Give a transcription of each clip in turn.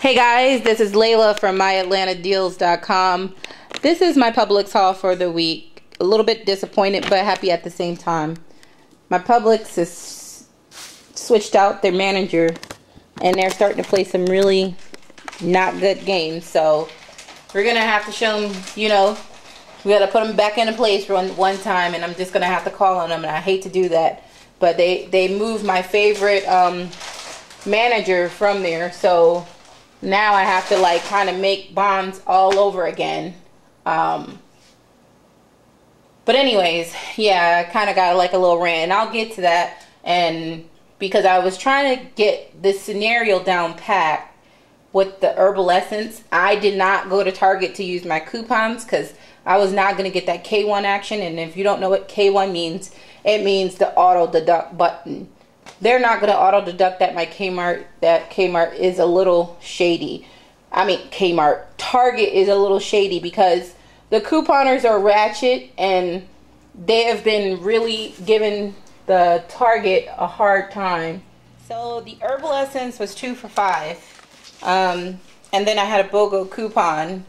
Hey guys, this is Layla from myatlantadeals.com. This is my Publix haul for the week. A little bit disappointed but happy at the same time. My Publix has switched out their manager and they're starting to play some really not good games. So we're going to have to show them, we got to put them back into place for one time, and I'm just going to have to call on them, and I hate to do that. But they moved my favorite manager from there, so now I have to like kind of make bonds all over again. But anyways, yeah, I kind of got like a little rant, and I'll get to that. And because I was trying to get this scenario down pat with the herbal essence, I did not go to Target to use my coupons because I was not going to get that K1 action. And if you don't know what K1 means, it means the auto deduct button. They're not going to auto deduct at my Kmart. That Kmart is a little shady. I mean, Target is a little shady because the couponers are ratchet, and they have been really giving the Target a hard time. So the herbal essence was 2 for $5. And then I had a BOGO coupon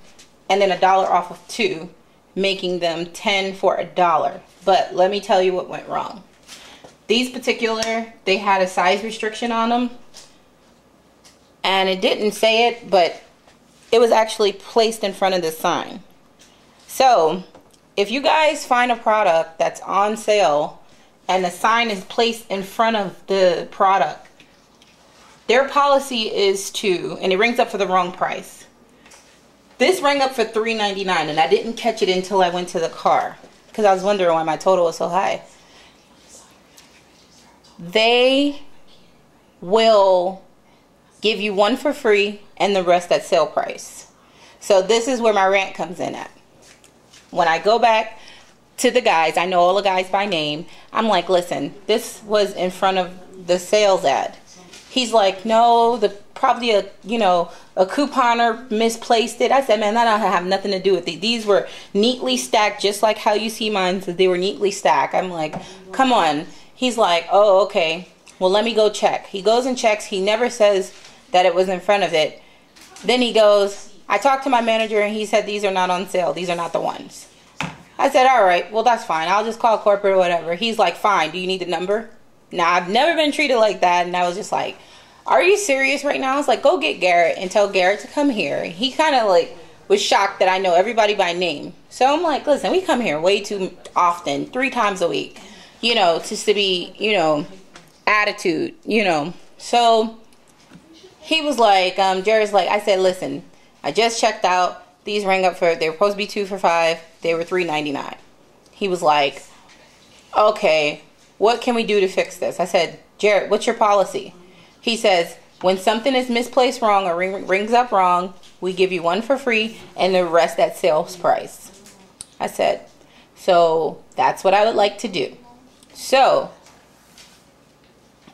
and then $1 off of 2, making them 10 for $1. But let me tell you what went wrong. These particular, they had a size restriction on them, and it didn't say it, but it was actually placed in front of the sign. So if you guys find a product that's on sale and the sign is placed in front of the product, their policy is to, and it rings up for the wrong price. This rang up for $3.99, and I didn't catch it until I went to the car because I was wondering why my total was so high. They will give you one for free and the rest at sale price. So this is where my rant comes in at. When I go back to the guys, I know all the guys by name, I'm like, listen, this was in front of the sales ad. He's like, no, probably a couponer misplaced it. I said, man, that don't have nothing to do with it. These were neatly stacked, just like how you see mine. So they were neatly stacked. I'm like, come on. He's like, oh, okay. Well, let me go check. He goes and checks. He never says that it was in front of it. Then he goes, I talked to my manager, and he said these are not on sale. These are not the ones. I said, all right, well, that's fine. I'll just call corporate or whatever. He's like, fine. Do you need the number? Now, I've never been treated like that, and I was just like, are you serious right now? I was like, go get Garrett and tell Garrett to come here. He kind of like was shocked that I know everybody by name. So I'm like, listen, we come here way too often, 3 times a week, just to be, attitude, So he was like, Jared's like, I said, listen, I just checked out. These rang up for, they were supposed to be 2 for $5. They were $3.99. He was like, okay, what can we do to fix this? I said, Jared, what's your policy? He says, when something is misplaced wrong or rings up wrong, we give you one for free and the rest at sales price. I said, so that's what I would like to do. So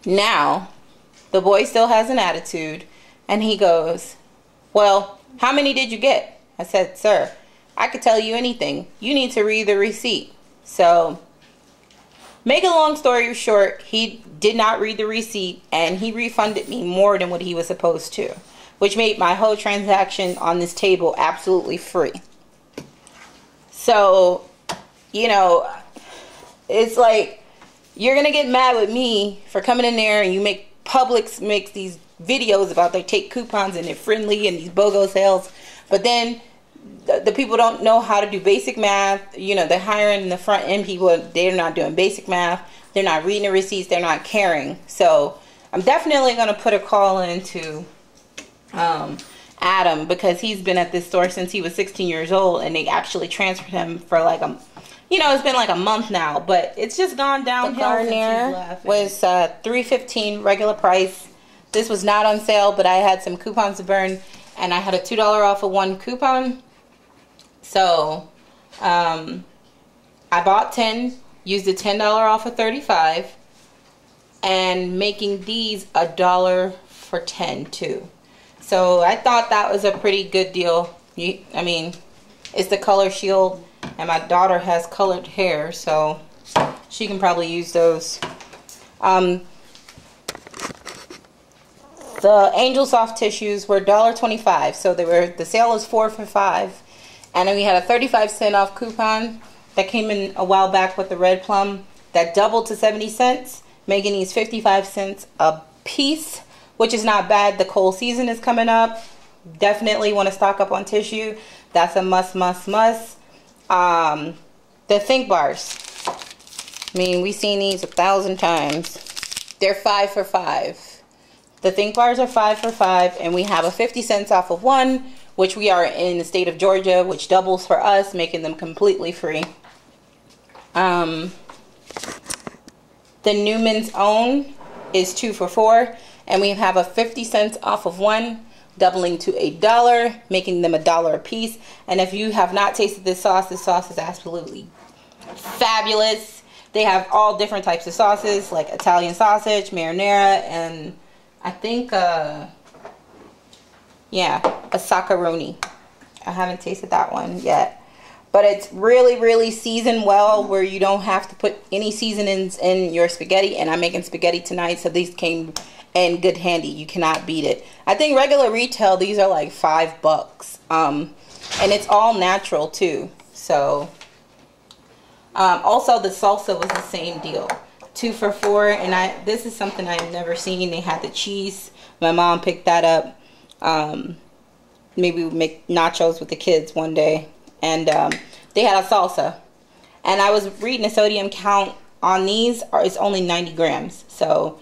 now the boy still has an attitude, and he goes, well, how many did you get? I said, sir, I could tell you anything. You need to read the receipt. So make a long story short, he did not read the receipt, and he refunded me more than what he was supposed to, which made my whole transaction on this table absolutely free. So, it's like, you're going to get mad with me for coming in there, and Publix makes these videos about they take coupons and they're friendly and these BOGO sales, but then the people don't know how to do basic math. They're hiring the front end people. They're not doing basic math. They're not reading the receipts. They're not caring. So I'm definitely going to put a call into Adam, because he's been at this store since he was 16 years old, and they actually transferred him for like it's been like a month now, but it's just gone downhill. The Garnier was $3.15 regular price. This was not on sale, but I had some coupons to burn, and I had a $2 off of 1 coupon. So I bought 10, used a $10 off of 35, and making these $1 for 10 too. So I thought that was a pretty good deal. It's the color shield, and my daughter has colored hair, so she can probably use those. The Angel Soft tissues were $1.25, so the sale is 4 for $5, and then we had a 35-cent off coupon that came in a while back with the red plum that doubled to 70 cents, making these 55 cents a piece, which is not bad. The cold season is coming up. Definitely want to stock up on tissue. That's a must. The Think Bars. I mean, we've seen these 1,000 times. They're 5 for $5. The Think Bars are 5 for $5, and we have a 50 cents off of one, which we are in the state of Georgia, which doubles for us, making them completely free. The Newman's Own is 2 for $4, and we have a 50 cents off of one, doubling to $1, making them $1 a piece. And if you have not tasted this sauce is absolutely fabulous. They have all different types of sauces, like Italian sausage, marinara, and I think, yeah, a saccaroni. I haven't tasted that one yet. But it's really seasoned well, where you don't have to put any seasonings in your spaghetti. And I'm making spaghetti tonight, so these came in good handy. You cannot beat it. I think regular retail, these are like $5. And it's all natural too. So, also the salsa was the same deal. 2 for $4, and this is something I've never seen. They had the cheese. My mom picked that up. Maybe we make nachos with the kids one day, and they had a salsa. And I was reading the sodium count on these. It's only 90 grams. So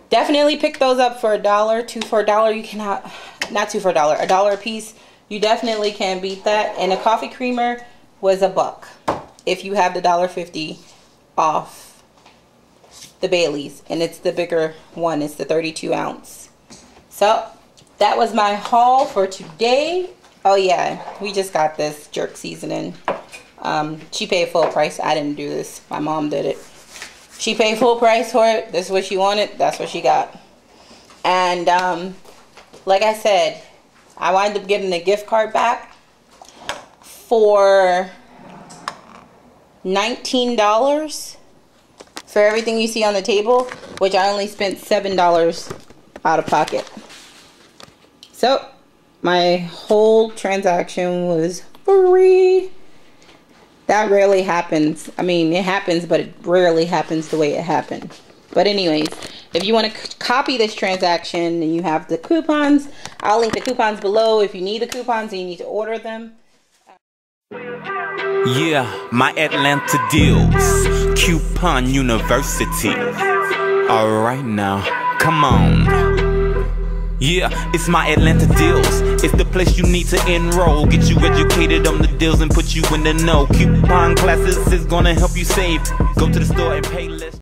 definitely pick those up for $1, 2 for $1. You cannot, not 2 for $1, $1 a piece. You definitely can beat that. And a coffee creamer was $1 if you have the $1.50 off the Bailey's, and it's the bigger one. It's the 32 ounce. So that was my haul for today. Oh yeah, we just got this jerk seasoning. She paid full price. I didn't do this. My mom did it. She paid full price for it. This is what she wanted. That's what she got. And like I said, I wound up getting a gift card back for $19 for everything you see on the table, which I only spent $7 out of pocket. So my whole transaction was free. That rarely happens. I mean, it happens, but it rarely happens the way it happened. But anyways, if you want to copy this transaction and you have the coupons, I'll link the coupons below if you need the coupons and you need to order them. Yeah, my Atlanta deals, Coupon University. Alright now, come on. Yeah, it's my Atlanta deals. It's the place you need to enroll. Get you educated on the deals and put you in the know. Coupon classes is gonna help you save. Go to the store and pay less.